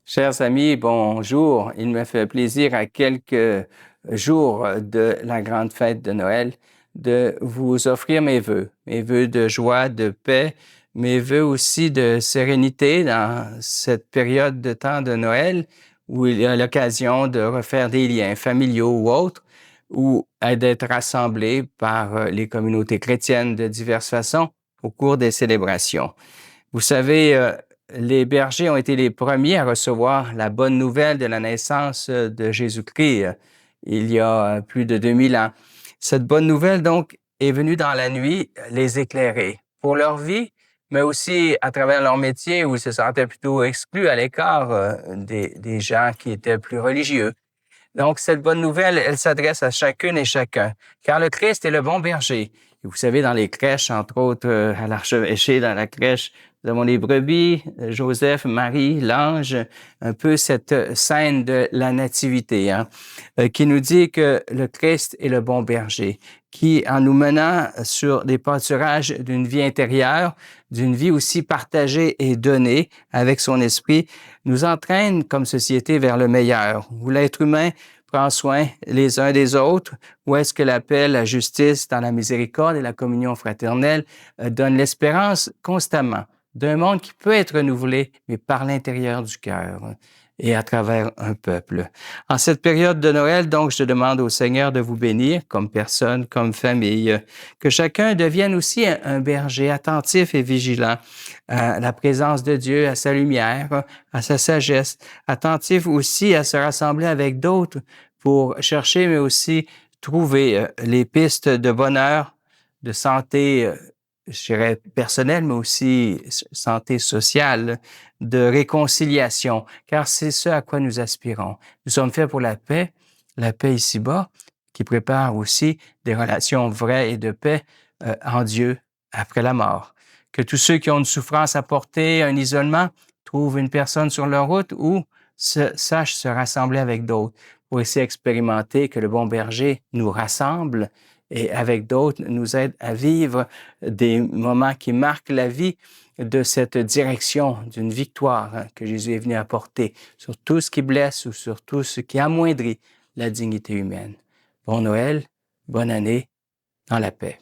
Chers amis, bonjour. Il me fait plaisir à quelques jours de la grande fête de Noël de vous offrir mes vœux de joie, de paix, mes vœux aussi de sérénité dans cette période de temps de Noël où il y a l'occasion de refaire des liens familiaux ou autres, ou d'être rassemblés par les communautés chrétiennes de diverses façons au cours des célébrations. Vous savez, les bergers ont été les premiers à recevoir la bonne nouvelle de la naissance de Jésus-Christ il y a plus de 2000 ans. Cette bonne nouvelle, donc, est venue dans la nuit les éclairer pour leur vie, mais aussi à travers leur métier où ils se sentaient plutôt exclus à l'écart des gens qui étaient plus religieux. Donc, cette bonne nouvelle, elle s'adresse à chacune et chacun, car le Christ est le bon berger. Et vous savez, dans les crèches, entre autres, à l'archevêché, dans la crèche, nous avons les brebis, Joseph, Marie, l'ange, un peu cette scène de la nativité, qui nous dit que le Christ est le bon berger, qui, en nous menant sur des pâturages d'une vie intérieure, d'une vie aussi partagée et donnée avec son esprit, nous entraîne comme société vers le meilleur, où l'être humain prend soin les uns des autres, où est-ce que la paix, la justice dans la miséricorde et la communion fraternelle donne l'espérance constamment d'un monde qui peut être renouvelé, mais par l'intérieur du cœur et à travers un peuple. En cette période de Noël, donc, je demande au Seigneur de vous bénir comme personne, comme famille, que chacun devienne aussi un berger attentif et vigilant à la présence de Dieu, à sa lumière, à sa sagesse, attentif aussi à se rassembler avec d'autres pour chercher, mais aussi trouver les pistes de bonheur, de santé, je dirais personnelle, mais aussi santé sociale, de réconciliation, car c'est ce à quoi nous aspirons. Nous sommes faits pour la paix ici-bas, qui prépare aussi des relations vraies et de paix en Dieu après la mort. Que tous ceux qui ont une souffrance à porter, un isolement, trouvent une personne sur leur route ou sachent se rassembler avec d'autres pour essayer d'expérimenter que le bon berger nous rassemble et avec d'autres nous aide à vivre des moments qui marquent la vie de cette direction d'une victoire que Jésus est venu apporter sur tout ce qui blesse ou sur tout ce qui amoindrit la dignité humaine. Bon Noël, bonne année, dans la paix.